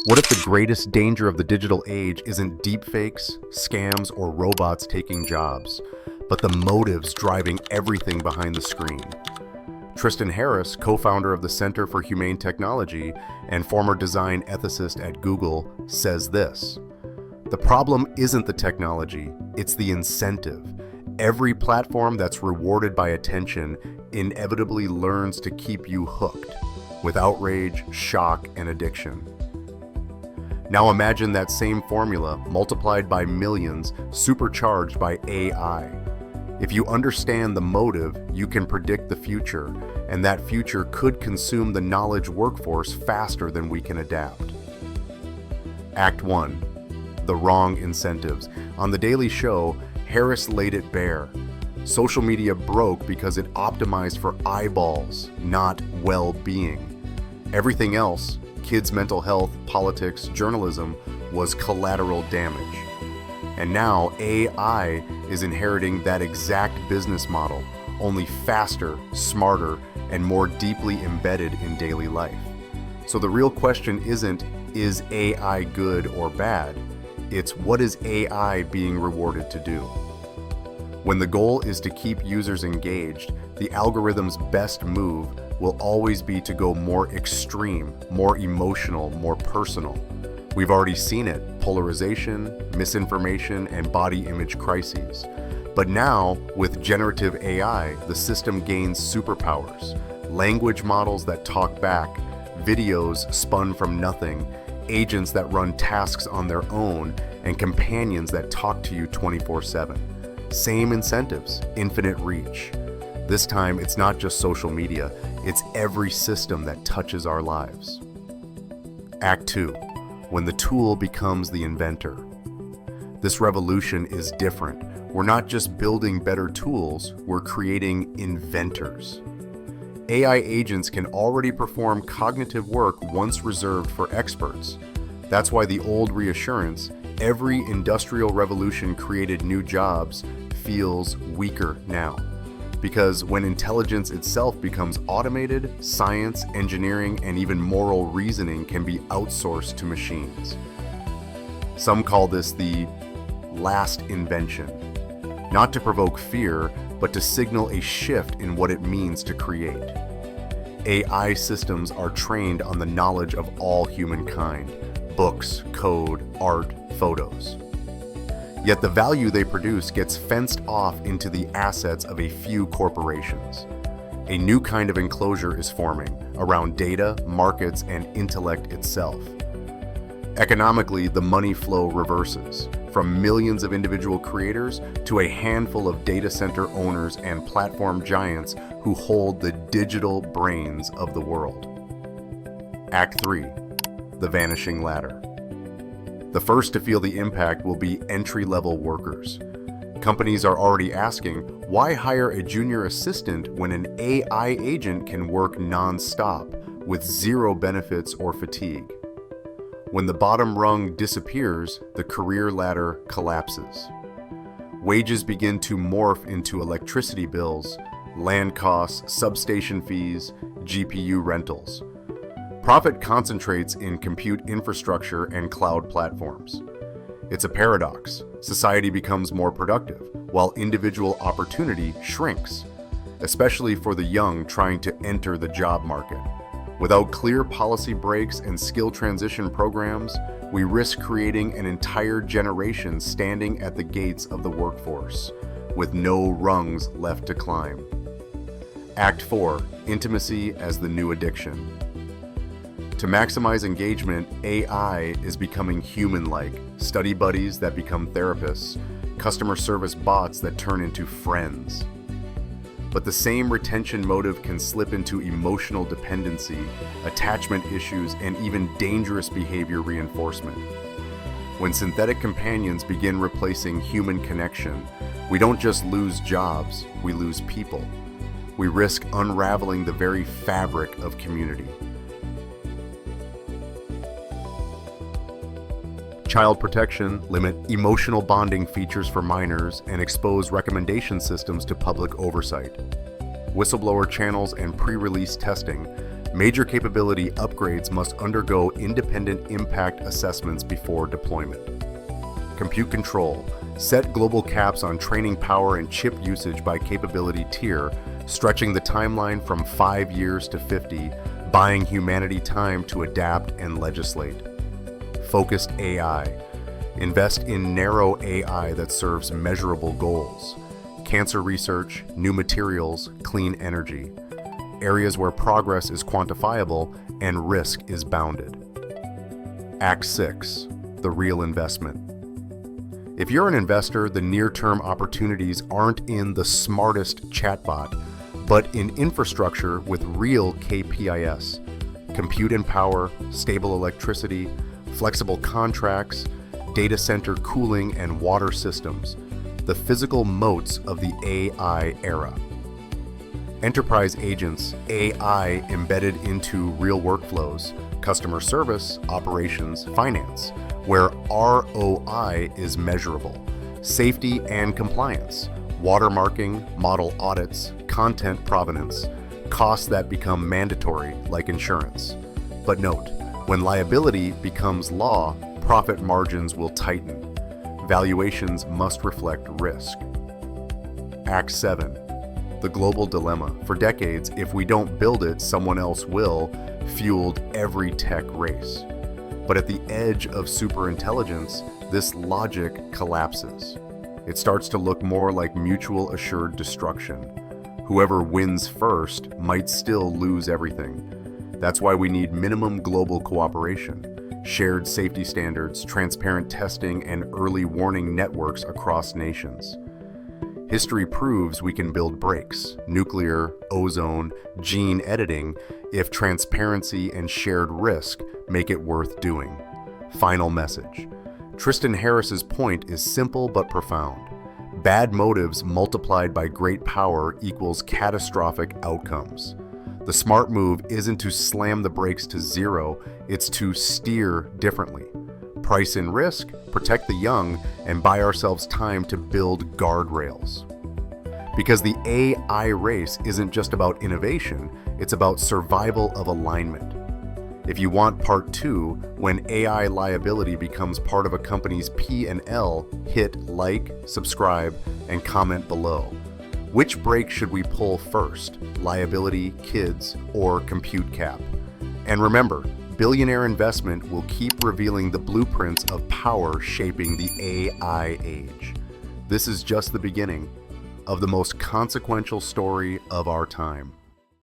What if the greatest danger of the digital age isn't deepfakes, scams, or robots taking jobs, but the motives driving everything behind the screen? Tristan Harris, co-founder of the Center for Humane Technology and former design ethicist at Google, says this: "The problem isn't the technology, it's the incentive. Every platform that's rewarded by attention inevitably learns to keep you hooked, with outrage, shock, and addiction." Now imagine that same formula multiplied by millions, supercharged by AI. If you understand the motive, you can predict the future, and that future could consume the knowledge workforce faster than we can adapt. Act 1. The wrong incentives. On The Daily Show, Harris laid it bare. Social media broke because it optimized for eyeballs, not well-being. Everything else, kids' mental health, politics, journalism, was collateral damage. And now AI is inheriting that exact business model, only faster, smarter, and more deeply embedded in daily life. So the real question isn't, is AI good or bad? It's, what is AI being rewarded to do? When the goal is to keep users engaged, the algorithm's best move will always be to go more extreme, more emotional, more personal. We've already seen it: polarization, misinformation, and body image crises. But now, with generative AI, the system gains superpowers: language models that talk back, videos spun from nothing, agents that run tasks on their own, and companions that talk to you 24/7. Same incentives, infinite reach. This time, it's not just social media, it's every system that touches our lives. Act 2. When the tool becomes the inventor. This revolution is different. We're not just building better tools, we're creating inventors. AI agents can already perform cognitive work once reserved for experts. That's why the old reassurance, every industrial revolution created new jobs, feels weaker now. Because when intelligence itself becomes automated, science, engineering, and even moral reasoning can be outsourced to machines. Some call this the last invention. Not to provoke fear, but to signal a shift in what it means to create. AI systems are trained on the knowledge of all humankind: books, code, art, photos. Yet the value they produce gets fenced off into the assets of a few corporations. A new kind of enclosure is forming around data, markets, and intellect itself. Economically, the money flow reverses, from millions of individual creators to a handful of data center owners and platform giants who hold the digital brains of the world. Act 3. The vanishing ladder. The first to feel the impact will be entry-level workers. Companies are already asking, why hire a junior assistant when an AI agent can work non-stop with zero benefits or fatigue? When the bottom rung disappears, the career ladder collapses. Wages begin to morph into electricity bills, land costs, substation fees, GPU rentals. Profit concentrates in compute infrastructure and cloud platforms. It's a paradox. Society becomes more productive, while individual opportunity shrinks, especially for the young trying to enter the job market. Without clear policy breaks and skill transition programs, we risk creating an entire generation standing at the gates of the workforce, with no rungs left to climb. Act 4. Intimacy as the new addiction. To maximize engagement, AI is becoming human-like: study buddies that become therapists, customer service bots that turn into friends. But the same retention motive can slip into emotional dependency, attachment issues, and even dangerous behavior reinforcement. When synthetic companions begin replacing human connection, we don't just lose jobs, we lose people. We risk unraveling the very fabric of community. Child protection, limit emotional bonding features for minors, and expose recommendation systems to public oversight. Whistleblower channels and pre-release testing Major capability upgrades must undergo independent impact assessments before deployment. Compute control. Set global caps on training power and chip usage by capability tier, stretching the timeline from 5 years to 50, buying humanity time to adapt and legislate. Focused AI. Invest in narrow AI that serves measurable goals. Cancer research, new materials, clean energy. Areas where progress is quantifiable and risk is bounded. Act 6. The real investment. If you're an investor, the near-term opportunities aren't in the smartest chatbot, but in infrastructure with real KPIs. Compute and power, stable electricity, flexible contracts, data center cooling and water systems, the physical moats of the AI era. Enterprise agents, AI embedded into real workflows, customer service, operations, finance, where ROI is measurable, safety and compliance, watermarking, model audits, content provenance, costs that become mandatory like insurance. But note, when liability becomes law, profit margins will tighten. Valuations must reflect risk. Act 7. The global dilemma. For decades, if we don't build it, someone else will, fueled every tech race. But at the edge of superintelligence, this logic collapses. It starts to look more like mutual assured destruction. Whoever wins first might still lose everything. That's why we need minimum global cooperation, shared safety standards, transparent testing, and early warning networks across nations. History proves we can build brakes, nuclear, ozone, gene editing, if transparency and shared risk make it worth doing. Final message. Tristan Harris's point is simple but profound. Bad motives multiplied by great power equals catastrophic outcomes. The smart move isn't to slam the brakes to zero, it's to steer differently. Price in risk, protect the young, and buy ourselves time to build guardrails. Because the AI race isn't just about innovation, it's about survival of alignment. If you want part 2, when AI liability becomes part of a company's P&L, hit like, subscribe, and comment below. Which brake should we pull first? Liability, kids, or compute cap? And remember, Billionaire Investment will keep revealing the blueprints of power shaping the AI age. This is just the beginning of the most consequential story of our time.